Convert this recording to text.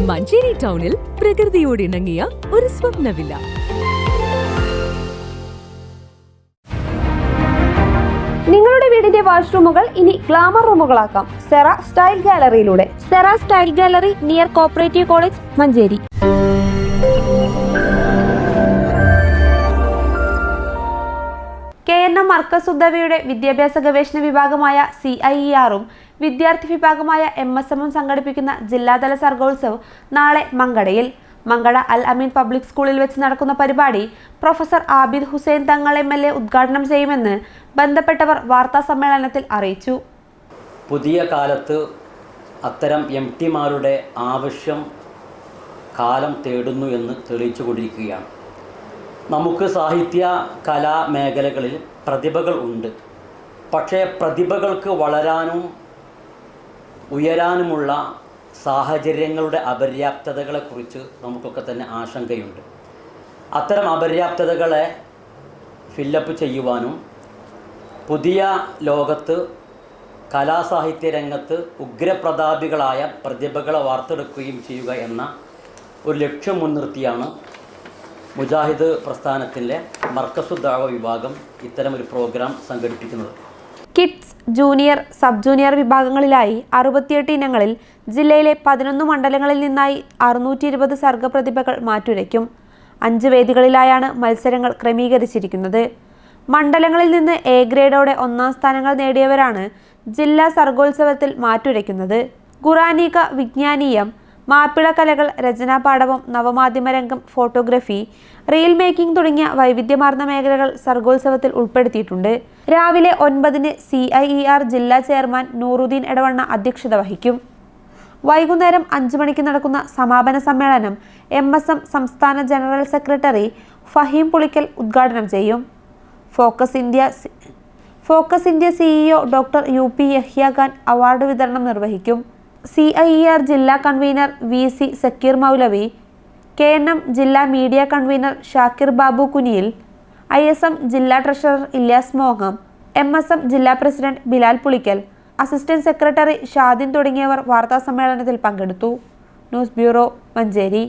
മഞ്ചേരി ടൗണിൽ പ്രകൃതിയോട് ഇണങ്ങിയ ഒരു സ്വപ്ന വില്ല. നിങ്ങളുടെ വീടിന്റെ വാഷ്റൂമുകൾ ഇനി ഗ്ലാമർ റൂമുകളാക്കാം സെറ സ്റ്റൈൽ ഗാലറിയിലൂടെ. Sera style gallery near cooperative college, Manjeri. KNM Markaz ഉദ്ദവിയുടെ വിദ്യാഭ്യാസ ഗവേഷണ വിഭാഗമായ CIER-ഉം വിദ്യാർത്ഥി വിഭാഗമായ MSM-ഉം സംഘടിപ്പിക്കുന്ന ജില്ലാതല സർഗോത്സവ് നാളെ മങ്കടയിൽ മങ്കട അൽ അമീൻ പബ്ലിക് സ്കൂളിൽ വെച്ച് നടക്കുന്ന പരിപാടി പ്രൊഫസർ ആബിദ് ഹുസൈൻ തങ്ങൾ MLA ഉദ്ഘാടനം ചെയ്യുമെന്ന് ബന്ധപ്പെട്ടവർ വാർത്താ സമ്മേളനത്തിൽ അറിയിച്ചു. പുതിയ കാലത്ത് അത്തരം MTമാരുടെ ആവശ്യം കാലം തേടുന്നു എന്ന് തെളിയിച്ചുകൊണ്ടിരിക്കുകയാണ്. നമുക്ക് സാഹിത്യ കലാ മേഖലകളിൽ പ്രതിഭകൾ ഉണ്ട്. പക്ഷേ പ്രതിഭകൾക്ക് വളരാനും ഉയരാനുമുള്ള സാഹചര്യങ്ങളുടെ അപര്യാപ്തതകളെക്കുറിച്ച് നമുക്കൊക്കെ തന്നെ ആശങ്കയുണ്ട്. അത്തരം അപര്യാപ്തതകളെ ഫില്ലപ്പ് ചെയ്യുവാനും പുതിയ ലോകത്ത് കലാസാഹിത്യ രംഗത്ത് ഉഗ്രപ്രതാപികളായ പ്രതിഭകളെ വാർത്തെടുക്കുകയും ചെയ്യുക എന്ന ഒരു ലക്ഷ്യം മുൻനിർത്തിയാണ് മുജാഹിദ് പ്രസ്ഥാനത്തിലെ മർക്കസു ദഅവ വിഭാഗം ഇത്തരമൊരു പ്രോഗ്രാം സംഘടിപ്പിക്കുന്നത്. കിഡ്സ്, ജൂനിയർ, സബ് ജൂനിയർ വിഭാഗങ്ങളിലായി 68 ഇനങ്ങളിൽ ജില്ലയിലെ 11 മണ്ഡലങ്ങളിൽ നിന്നായി 620 സർഗപ്രതിഭകൾ മാറ്റുരയ്ക്കും. 5 വേദികളിലായാണ് മത്സരങ്ങൾ ക്രമീകരിച്ചിരിക്കുന്നത്. മണ്ഡലങ്ങളിൽ നിന്ന് A ഗ്രേഡോടെ 1ാം സ്ഥാനങ്ങൾ നേടിയവരാണ് ജില്ലാ സർഗോത്സവത്തിൽ മാറ്റുരയ്ക്കുന്നത്. ഖുറാനിക, വിജ്ഞാനീയം, മാപ്പിള കലകൾ, രചനാപാടവം, നവമാധ്യമരംഗം, ഫോട്ടോഗ്രഫി, റീൽ മേക്കിംഗ് തുടങ്ങിയ വൈവിധ്യമാർന്ന മേഖലകൾ സർഗോത്സവത്തിൽ ഉൾപ്പെടുത്തിയിട്ടുണ്ട്. രാവിലെ 9-ന് CIER ജില്ലാ ചെയർമാൻ നൂറുദ്ദീൻ എടവണ്ണ അധ്യക്ഷത വഹിക്കും. വൈകുന്നേരം 5 മണിക്ക് നടക്കുന്ന സമാപന സമ്മേളനം MSM സംസ്ഥാന ജനറൽ സെക്രട്ടറി ഫഹീം പുളിക്കൽ ഉദ്ഘാടനം ചെയ്യും. Focus India CEO doctor UP Yahya Khan award വിതരണം നിർവഹിക്കും. CIER ജില്ലാ convenor VC Zakir Maulavi, KNM ജില്ലാ media convenor Shakir Babu Kuniyil, ISM ജില്ലാ ട്രഷറർ ഇല്യാസ് മോഹം, MSM ജില്ലാ president Bilal Pulikkal, assistant secretary Shadin തുടങ്ങിയവർ വാർത്താ സമ്മേളനത്തിൽ പങ്കെടുത്തു. News bureau, Manjeri.